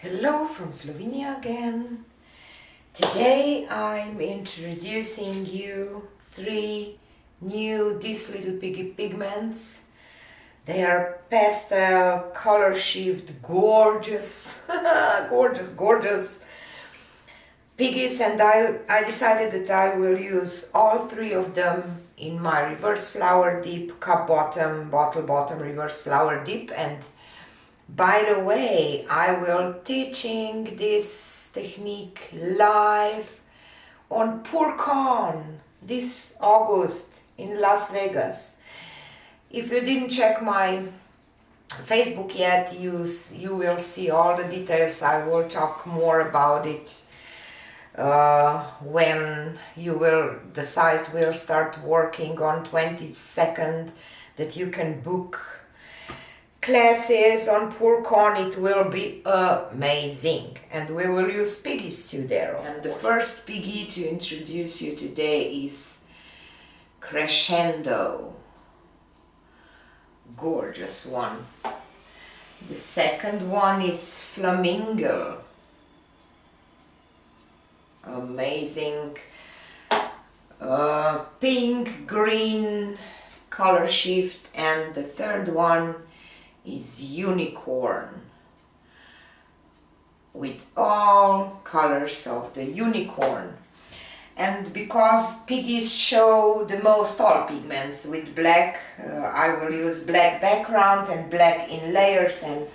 Hello from Slovenia again. Today I'm introducing you three new These Little Piggy pigments. They are pastel, color shift, gorgeous, gorgeous piggies, and I decided that I will use all three of them in my reverse flower dip, cup bottom, bottle bottom reverse flower dip. And by the way, I will teaching this technique live on PourCon this August in Las Vegas. If you didn't check my Facebook yet, you will see all the details. I will talk more about it when the site will start working on 22nd, that you can book classes on PourCon. It will be amazing, and we will use piggies too there. And the first piggy to introduce you today is Crescendo, gorgeous one. The second one is Flamingo, amazing pink green color shift. And the third one is Unicorn, with all colors of the unicorn. And because piggies show the most all pigments with black, I will use black background and black in layers and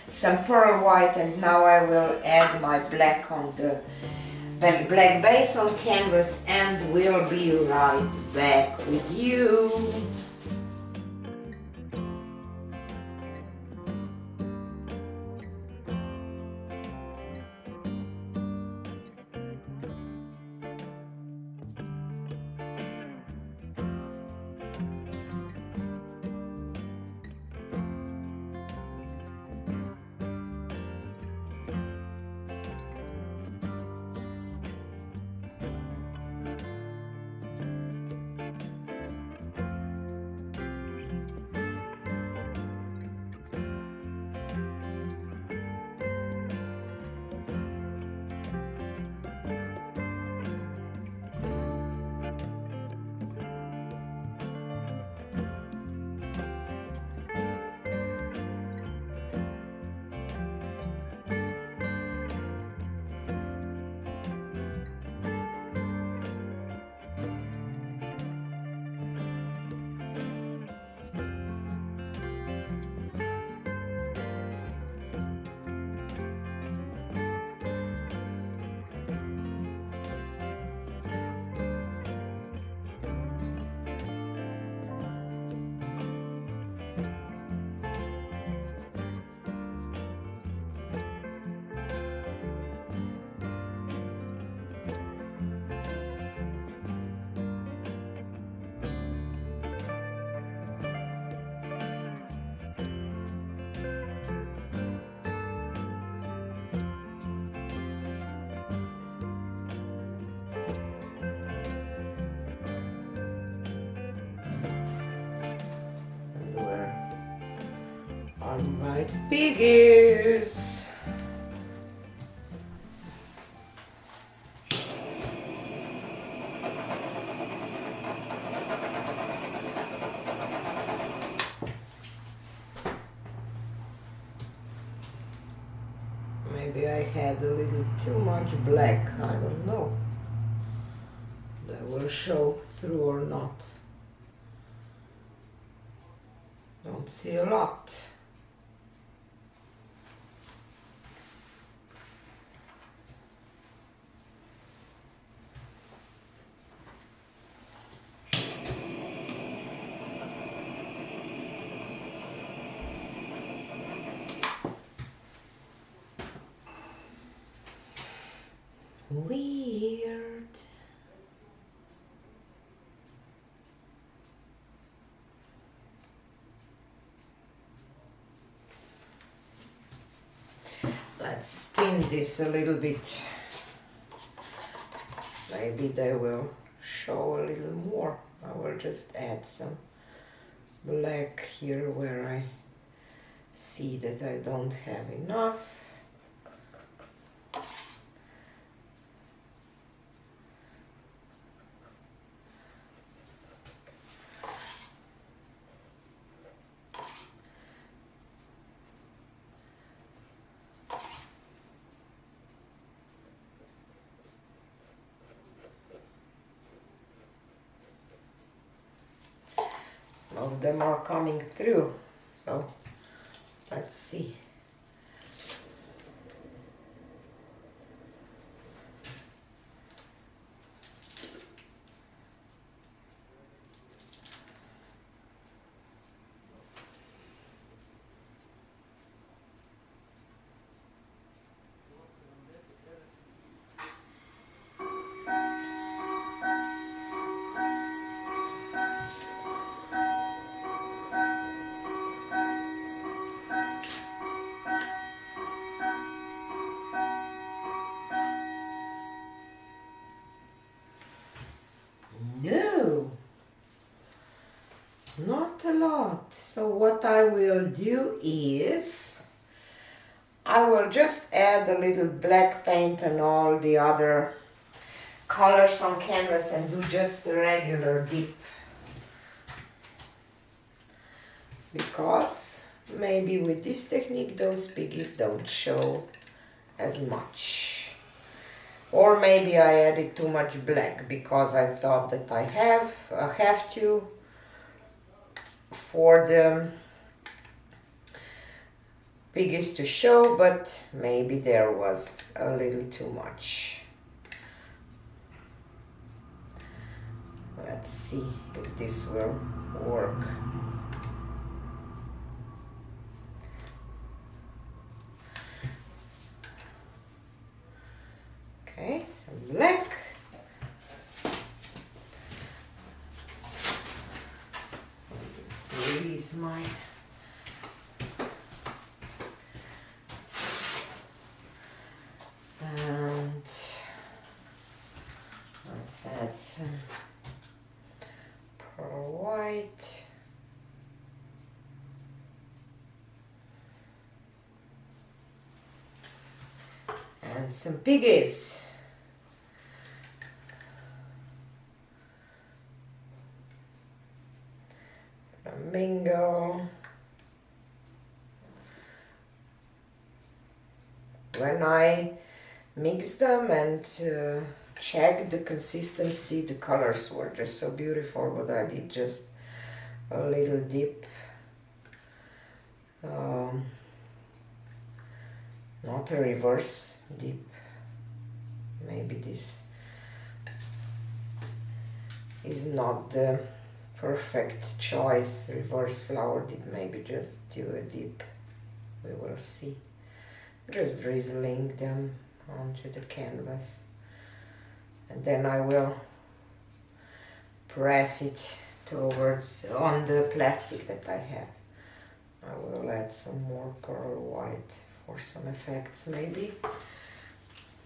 some pearl white. And now I will add my black on the black base on canvas, and we'll be right back with you. My piggies. Maybe I had a little too much black, I don't know. That will show through or not. Don't see a lot. Weird. Let's spin this a little bit. Maybe they will show a little more. I will just add some black here where I see that I don't have enough. of them are coming through. So let's see. No, not a lot. So what I will do is I will just add a little black paint and all the other colors on canvas and do just a regular dip, because maybe with this technique those piggies don't show as much. Or maybe I added too much black because I thought that I have to for the piggies to show, but maybe there was a little too much. Let's see if this will work. Okay, some black. I'll just release my and let's add some pearl white. And some piggies. Flamingo. When I mixed them and checked the consistency, the colors were just so beautiful, but I did just a little dip. Not a reverse dip. Maybe this is not the perfect choice. Reverse flower dip, maybe just do a dip. We will see. Just drizzling them onto the canvas, and then I will press it towards on the plastic that I have. I will add some more pearl white for some effects maybe,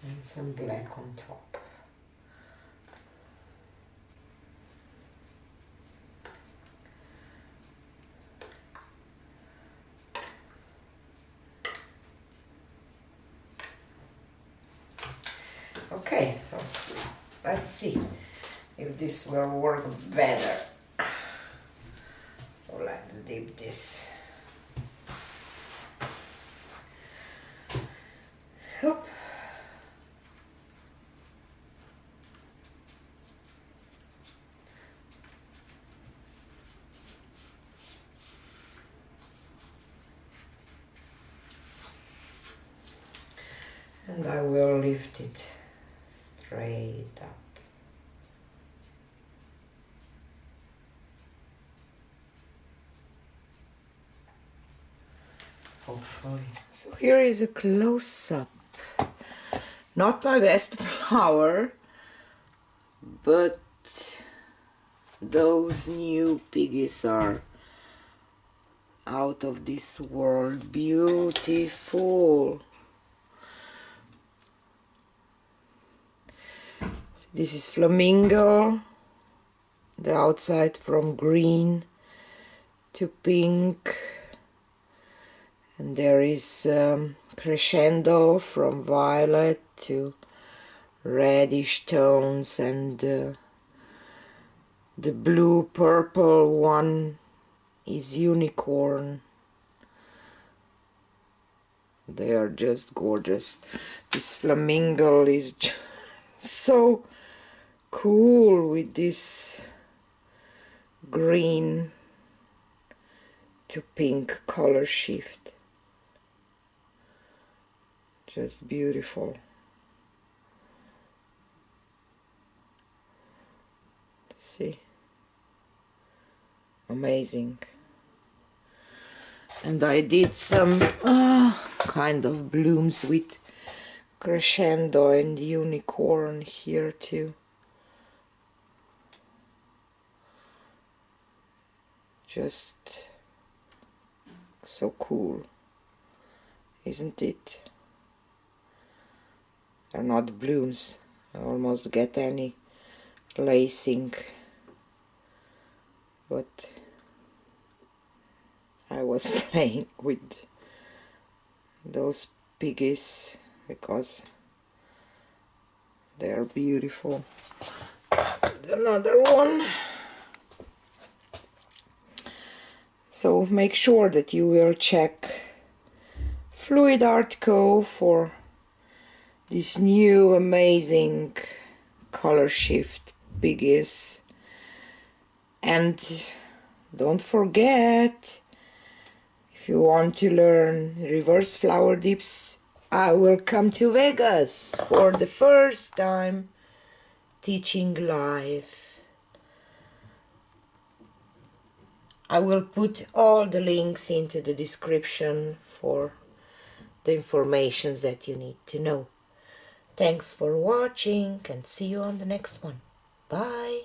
and some black on top. Okay, so let's see if this will work better. So let's dip this. Oop. And I will lift it straight up. Hopefully. So here is a close-up. Not my best flower, but those new piggies are out of this world. Beautiful. This is flamingo, the outside from green to pink, and there is crescendo from violet to reddish tones, and the blue purple one is unicorn. They are just gorgeous. This flamingo is just so cool with this green to pink color shift. Just beautiful. See? Amazing. And I did some kind of blooms with crescendo and unicorn here too. Just so cool, isn't it? They're not blooms. I almost get any lacing, but I was playing with those piggies because they are beautiful. Another one. So make sure that you will check Fluid Art Co. for this new amazing color shift piggies. And don't forget, if you want to learn reverse flower dips, I will come to Vegas for the first time teaching live. I will put all the links into the description for the information that you need to know. Thanks for watching and see you on the next one. Bye!